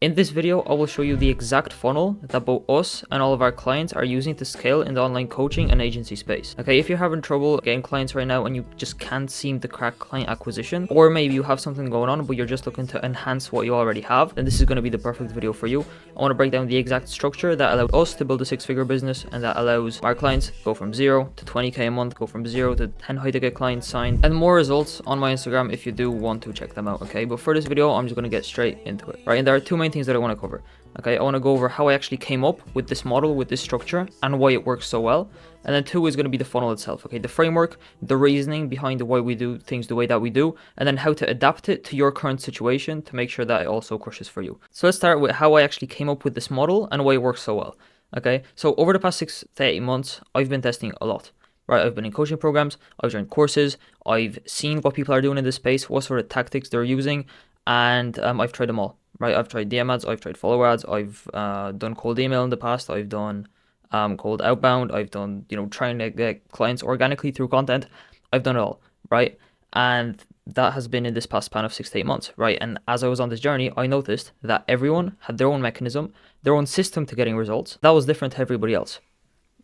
In this video, I will show you the exact funnel that both us and all of our clients are using to scale in the online coaching and agency space. Okay, if you're having trouble getting clients right now and you just can't seem to crack client acquisition, or maybe you have something going on but you're just looking to enhance what you already have, then this is going to be the perfect video for you. I want to break down the exact structure that allowed us to build a six-figure business and that allows our clients to go from 0 to 20k a month, go from 0 to 10 high-ticket clients signed, and more results on my Instagram if you do want to check them out. Okay, but for this video, I'm just going to get straight into it. Right, and there are two main things that I want to cover. Okay, I want to go over how I actually came up with this model, with this structure, and why it works so well. And then two is going to be the funnel itself. Okay, the framework, the reasoning behind why we do things the way that we do, and then how to adapt it to your current situation to make sure that it also crushes for you. So let's start with how I actually came up with this model and why it works so well. Okay, so over the past 6 to 8 months, I've been testing a lot. Right, I've been in coaching programs, I've joined courses, I've seen what people are doing in this space, what sort of tactics they're using, and I've tried them all. Right, I've tried DM ads, I've tried follower ads, I've done cold email in the past, I've done cold outbound, I've done, trying to get clients organically through content. I've done it all, right? And that has been in this past span of 6 to 8 months, right? And as I was on this journey, I noticed that everyone had their own mechanism, their own system to getting results that was different to everybody else,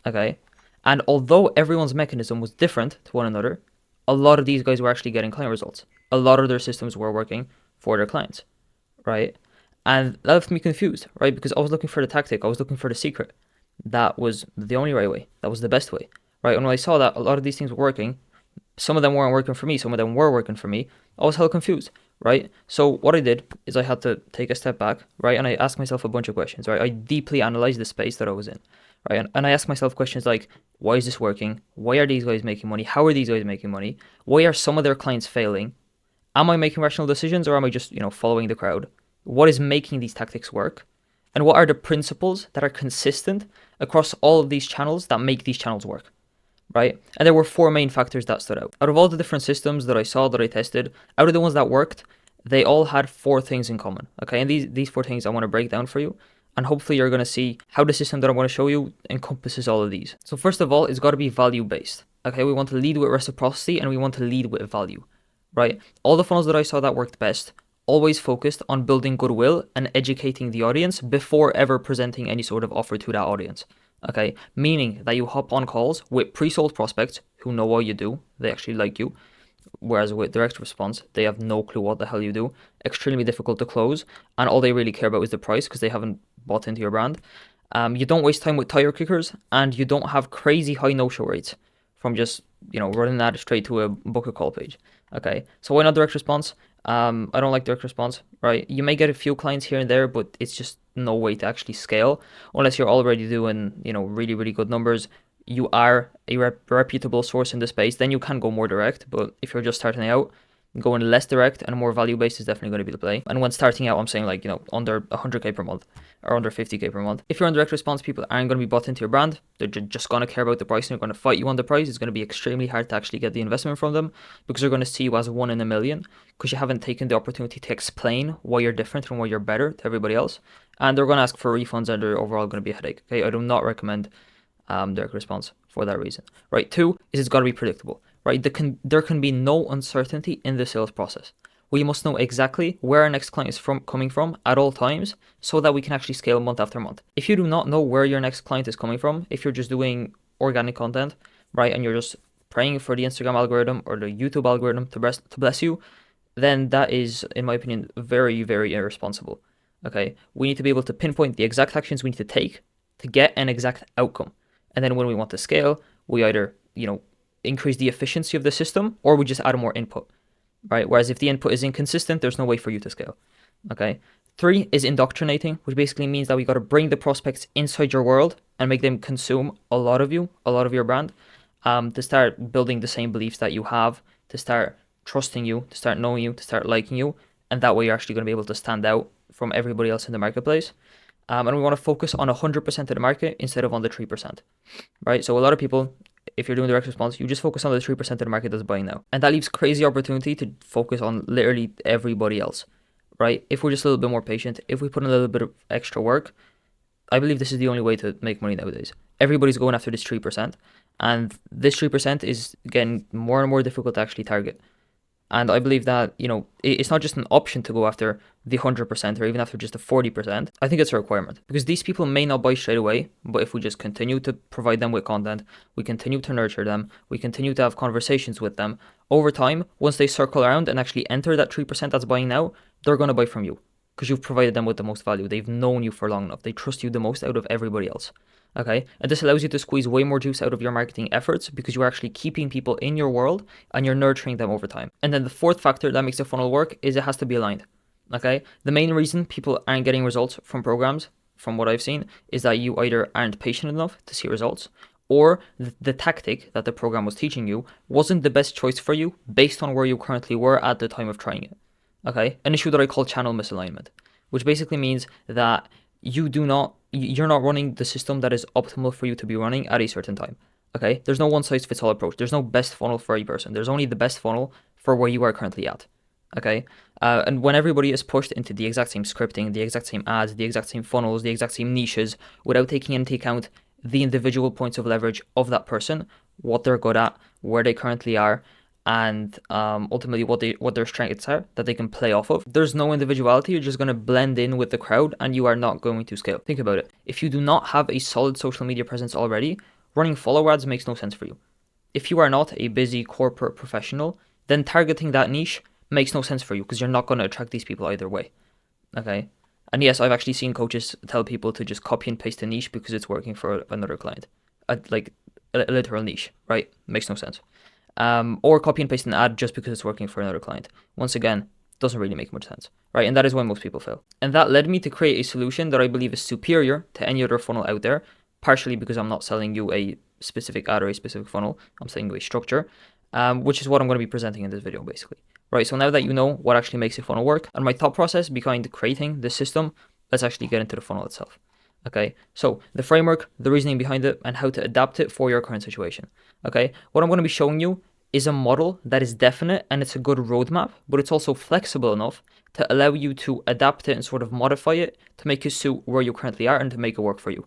okay? And although everyone's mechanism was different to one another, a lot of these guys were actually getting client results. A lot of their systems were working for their clients, right? And that left me confused, right? Because I was looking for the tactic, I was looking for the secret. That was the only right way. That was the best way, right? And when I saw that a lot of these things were working, some of them weren't working for me, some of them were working for me, I was hell confused, right? So what I did is I had to take a step back, right? And I asked myself a bunch of questions, right? I deeply analyzed the space that I was in, right? And I asked myself questions like, why is this working? Why are these guys making money? How are these guys making money? Why are some of their clients failing? Am I making rational decisions or am I just, following the crowd? What is making these tactics work? And what are the principles that are consistent across all of these channels that make these channels work, right? And there were 4 main factors that stood out. Out of all the different systems that I saw, that I tested, out of the ones that worked, they all had 4 things in common, okay? And these 4 things I want to break down for you. And hopefully you're going to see how the system that I'm going to show you encompasses all of these. So first of all, it's got to be value-based, okay? We want to lead with reciprocity and we want to lead with value, right? All the funnels that I saw that worked best always focused on building goodwill and educating the audience before ever presenting any sort of offer to that audience. Okay, meaning that you hop on calls with pre-sold prospects who know what you do, they actually like you, whereas with direct response, they have no clue what the hell you do, extremely difficult to close, and all they really care about is the price because they haven't bought into your brand. You don't waste time with tire kickers, and you don't have crazy high no-show rates from just, running that straight to a book a call page. Okay, so why not direct response? I don't like direct response, right? You may get a few clients here and there, but it's just no way to actually scale unless you're already doing, really, really good numbers. You are a reputable source in the space, then you can go more direct. But if you're just starting out, going less direct and more value-based is definitely going to be the play. And when starting out, I'm saying under 100k per month or under 50k per month. If you're on direct response, people aren't going to be bought into your brand. They're just going to care about the price and they're going to fight you on the price. It's going to be extremely hard to actually get the investment from them because they're going to see you as 1 in a million because you haven't taken the opportunity to explain why you're different and why you're better to everybody else. And they're going to ask for refunds and they're overall going to be a headache. Okay, I do not recommend direct response for that reason. Right, 2 is it's got to be predictable. Right, there can be no uncertainty in the sales process. We must know exactly where our next client is coming from at all times so that we can actually scale month after month. If you do not know where your next client is coming from, if you're just doing organic content, right, and you're just praying for the Instagram algorithm or the YouTube algorithm to bless you, then that is, in my opinion, very, very irresponsible. Okay, we need to be able to pinpoint the exact actions we need to take to get an exact outcome. And then when we want to scale, we either, increase the efficiency of the system or we just add more input, right? Whereas if the input is inconsistent, there's no way for you to scale, okay? 3 is indoctrinating, which basically means that we got to bring the prospects inside your world and make them consume a lot of you, a lot of your brand, to start building the same beliefs that you have, to start trusting you, to start knowing you, to start liking you. And that way you're actually going to be able to stand out from everybody else in the marketplace. And we want to focus on 100% of the market instead of on the 3%, right? So a lot of people, if you're doing direct response, you just focus on the 3% of the market that's buying now. And that leaves crazy opportunity to focus on literally everybody else, right? If we're just a little bit more patient, if we put in a little bit of extra work, I believe this is the only way to make money nowadays. Everybody's going after this 3%. And this 3% is getting more and more difficult to actually target. And I believe that, it's not just an option to go after the 100% or even after just the 40%. I think it's a requirement because these people may not buy straight away, but if we just continue to provide them with content, we continue to nurture them, we continue to have conversations with them, over time, once they circle around and actually enter that 3% that's buying now, they're going to buy from you because you've provided them with the most value. They've known you for long enough. They trust you the most out of everybody else. Okay, and this allows you to squeeze way more juice out of your marketing efforts because you're actually keeping people in your world and you're nurturing them over time. And then the fourth factor that makes the funnel work is it has to be aligned. Okay, the main reason people aren't getting results from programs, from what I've seen, is that you either aren't patient enough to see results, or the tactic that the program was teaching you wasn't the best choice for you based on where you currently were at the time of trying it. Okay, an issue that I call channel misalignment, which basically means that you're not running the system that is optimal for you to be running at a certain time. Okay, there's no one size fits all approach. There's no best funnel for every person. There's only the best funnel for where you are currently at. Okay, and when everybody is pushed into the exact same scripting, the exact same ads, the exact same funnels, the exact same niches, without taking into account the individual points of leverage of that person, what they're good at, where they currently are, and ultimately what their strengths are that they can play off of. There's no individuality. You're just going to blend in with the crowd and you are not going to scale. Think about it. If you do not have a solid social media presence already, running follow ads makes no sense for you. If you are not a busy corporate professional, then targeting that niche makes no sense for you because you're not going to attract these people either way. Okay? And yes, I've actually seen coaches tell people to just copy and paste a niche because it's working for another client. Like a literal niche, right? Makes no sense. Or copy and paste an ad just because it's working for another client. Once again, doesn't really make much sense, right? And that is why most people fail. And that led me to create a solution that I believe is superior to any other funnel out there, partially because I'm not selling you a specific ad or a specific funnel. I'm selling you a structure, which is what I'm going to be presenting in this video, basically. Right, so now that you know what actually makes a funnel work and my thought process behind creating this system, let's actually get into the funnel itself. Okay, so the framework, the reasoning behind it, and how to adapt it for your current situation. Okay, what I'm going to be showing you is a model that is definite and it's a good roadmap, but it's also flexible enough to allow you to adapt it and sort of modify it to make it suit where you currently are and to make it work for you.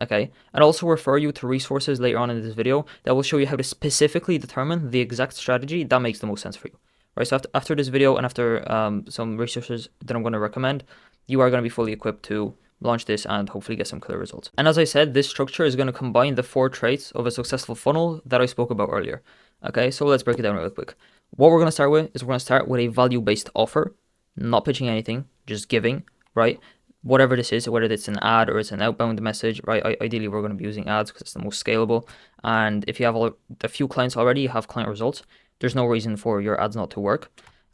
Okay, and also refer you to resources later on in this video that will show you how to specifically determine the exact strategy that makes the most sense for you. Right, so after this video and after some resources that I'm going to recommend, you are going to be fully equipped to launch this and hopefully get some clear results. And as I said, this structure is going to combine the 4 traits of a successful funnel that I spoke about earlier. Okay, so let's break it down real quick. What we're going to start with is we're going to start with a value-based offer, not pitching anything, just giving, right? Whatever this is, whether it's an ad or it's an outbound message, right? Ideally, we're going to be using ads because it's the most scalable. And if you have a few clients already, you have client results, there's no reason for your ads not to work.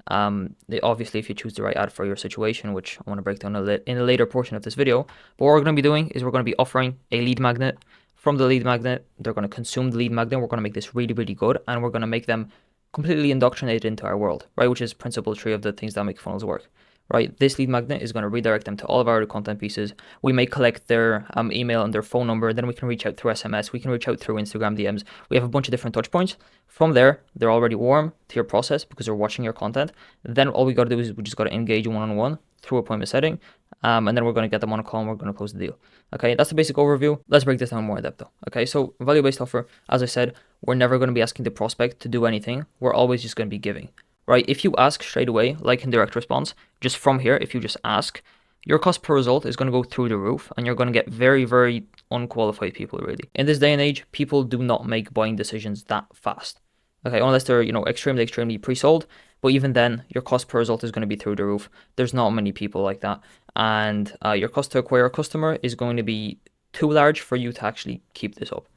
Obviously, if you choose the right ad for your situation, which I want to break down in a later portion of this video, but what we're going to be doing is we're going to be offering a lead magnet. From the lead magnet, they're going to consume the lead magnet. We're going to make this really, really good, and we're going to make them completely indoctrinated into our world, right? Which is principle 3 of the things that make funnels work. Right, this lead magnet is going to redirect them to all of our content pieces. We may collect their email and their phone number. Then we can reach out through SMS. We can reach out through Instagram DMs. We have a bunch of different touch points. From there, they're already warm to your process because they're watching your content. Then all we got to do is we just got to engage one-on-one through appointment setting. And then we're going to get them on a call and we're going to close the deal. Okay, that's the basic overview. Let's break this down more in depth though. Okay, so value-based offer, as I said, we're never going to be asking the prospect to do anything. We're always just going to be giving. Right, if you ask straight away, like in direct response, just from here, if you just ask, your cost per result is going to go through the roof and you're going to get very, very unqualified people, really. In this day and age, people do not make buying decisions that fast. Okay, unless they're, extremely, extremely pre-sold. But even then, your cost per result is going to be through the roof. There's not many people like that. And your cost to acquire a customer is going to be too large for you to actually keep this up.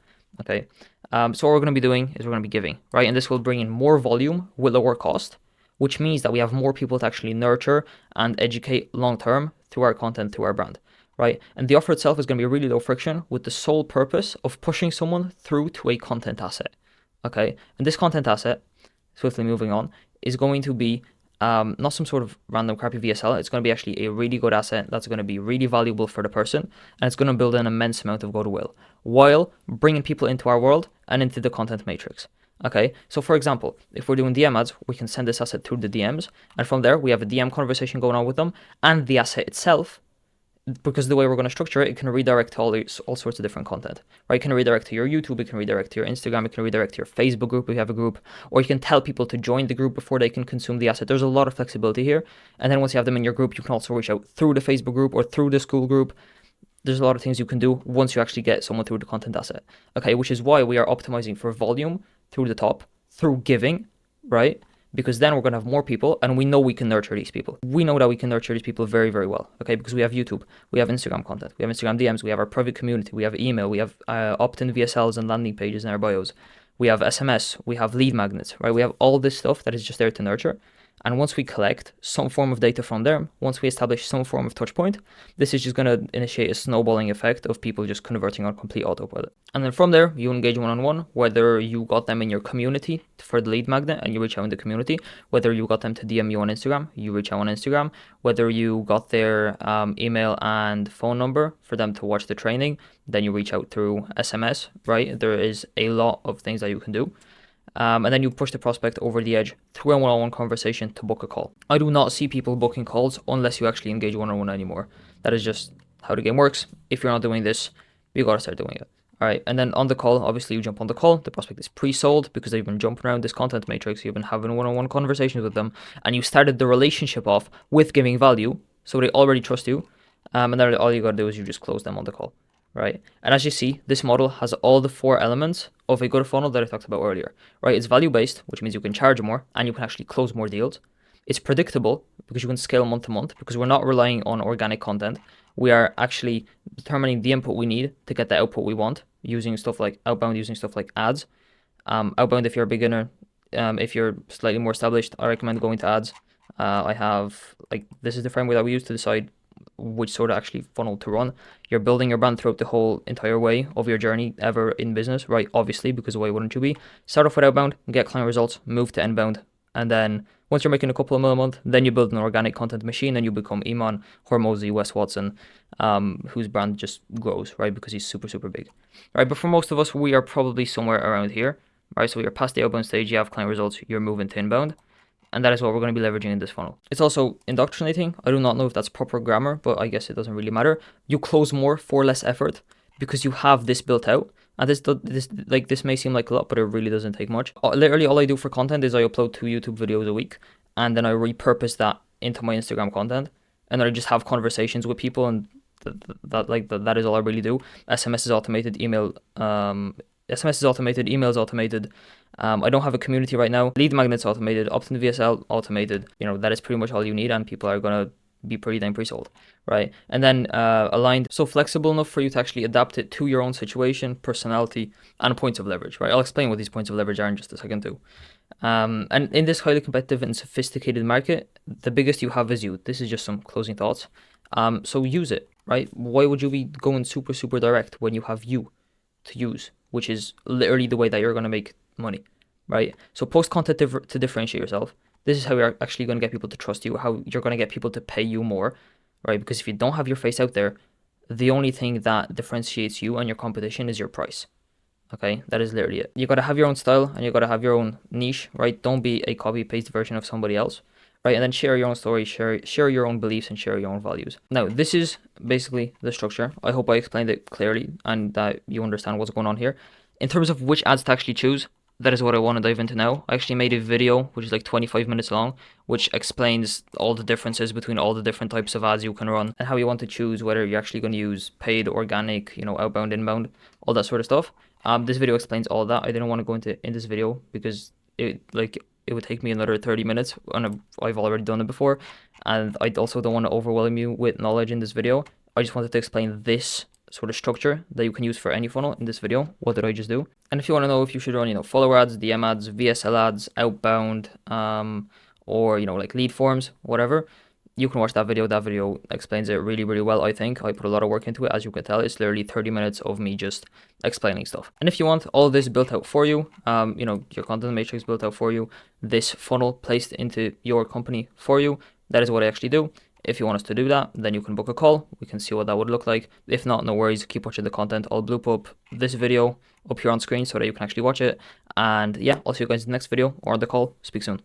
Okay, so what we're going to be doing is we're going to be giving, right? And this will bring in more volume with lower cost, which means that we have more people to actually nurture and educate long-term through our content, through our brand, right? And the offer itself is going to be really low friction with the sole purpose of pushing someone through to a content asset, okay? And this content asset, swiftly moving on, is going to be not some sort of random crappy VSL. It's going to be actually a really good asset that's going to be really valuable for the person, and it's going to build an immense amount of goodwill while bringing people into our world and into the content matrix. Okay, so for example, if we're doing DM ads, we can send this asset through the DMs, and from there we have a DM conversation going on with them, and the asset itself because the way we're going to structure it, it can redirect to all sorts of different content, right? It can redirect to your YouTube, it can redirect to your Instagram, it can redirect to your Facebook group if you have a group, or you can tell people to join the group before they can consume the asset. There's a lot of flexibility here. And then once you have them in your group, you can also reach out through the Facebook group or through the school group. There's a lot of things you can do once you actually get someone through the content asset, okay? Which is why we are optimizing for volume through the top, through giving, right? Because then we're going to have more people, and we know we can nurture these people. We know that we can nurture these people very, very well, okay? Because we have YouTube, we have Instagram content, we have Instagram DMs, we have our private community, we have email, we have opt-in VSLs and landing pages in our bios, we have SMS, we have lead magnets, right? We have all this stuff that is just there to nurture. And once we collect some form of data from there, once we establish some form of touch point, this is just going to initiate a snowballing effect of people just converting on complete autopilot. And then from there, you engage one-on-one, whether you got them in your community for the lead magnet and you reach out in the community, whether you got them to DM you on Instagram, you reach out on Instagram, whether you got their email and phone number for them to watch the training, then you reach out through SMS, right? There is a lot of things that you can do. And then you push the prospect over the edge through a one-on-one conversation to book a call. I do not see people booking calls unless you actually engage one-on-one anymore. That is just how the game works. If you're not doing this, you gotta start doing it. All right, and then on the call, obviously you jump on the call. The prospect is pre-sold because they've been jumping around this content matrix. You've been having one-on-one conversations with them, and you started the relationship off with giving value, so they already trust you. And then all you gotta do is you just close them on the call. Right? And as you see, this model has all the 4 elements of a good funnel that I talked about earlier, right? It's value-based, which means you can charge more and you can actually close more deals. It's predictable because you can scale month to month because we're not relying on organic content. We are actually determining the input we need to get the output we want using stuff like outbound, using stuff like ads. Outbound, if you're a beginner, if you're slightly more established, I recommend going to ads. This is the framework that we use to decide which sort of actually funnel to run. You're building your brand throughout the whole entire way of your journey ever in business, right? Obviously, because why wouldn't you be? Start off with outbound, get client results, move to inbound, and then once you're making a couple of mil a month, then you build an organic content machine and you become Iman, Hormozi, Wes Watson, whose brand just grows, right? Because he's super, super big, right? But for most of us, we are probably somewhere around here, right? So you're past the outbound stage, you have client results, you're moving to inbound. And that is what we're going to be leveraging in this funnel. It's also indoctrinating. I do not know if that's proper grammar, but I guess it doesn't really matter. You close more for less effort because you have this built out. And this may seem like a lot, but it really doesn't take much. Literally, all I do for content is I upload 2 YouTube videos a week, and then I repurpose that into my Instagram content, and then I just have conversations with people, and that is all I really do. SMS is automated, email is automated. I don't have a community right now. Lead magnets automated, opt-in VSL automated. That is pretty much all you need, and people are gonna be pretty damn pre-sold, right? And then aligned, so flexible enough for you to actually adapt it to your own situation, personality, and points of leverage, right? I'll explain what these points of leverage are in just a second too. And in this highly competitive and sophisticated market, the biggest you have is you. This is just some closing thoughts. So use it, right? Why would you be going super, super direct when you have you to use, which is literally the way that you're going to make money, right? So post content to differentiate yourself. This is how you're actually going to get people to trust you, how you're going to get people to pay you more, right? Because if you don't have your face out there, the only thing that differentiates you and your competition is your price. Okay, that is literally it. You got to have your own style and you got to have your own niche, right? Don't be a copy paste version of somebody else, right? And then share your own story, share your own beliefs, and share your own values. Now, this is basically the structure. I hope I explained it clearly and that you understand what's going on here. In terms of which ads to actually choose, that is what I want to dive into now. I actually made a video, which is like 25 minutes long, which explains all the differences between all the different types of ads you can run and how you want to choose whether you're actually going to use paid, organic, outbound, inbound, all that sort of stuff. This video explains all that. I didn't want to go into in this video because it would take me another 30 minutes and I've already done it before. And I also don't want to overwhelm you with knowledge in this video. I just wanted to explain this sort of structure that you can use for any funnel in this video. What did I just do? And if you want to know if you should run, follower ads, DM ads, VSL ads, outbound, or, like lead forms, whatever, you can watch that video. That video explains it really, really well, I think. I put a lot of work into it. As you can tell, it's literally 30 minutes of me just explaining stuff. And if you want all this built out for you, your content matrix built out for you, this funnel placed into your company for you, that is what I actually do. If you want us to do that, then you can book a call. We can see what that would look like. If not, no worries. Keep watching the content. I'll bloop up this video up here on screen so that you can actually watch it. And yeah, I'll see you guys in the next video or on the call. Speak soon.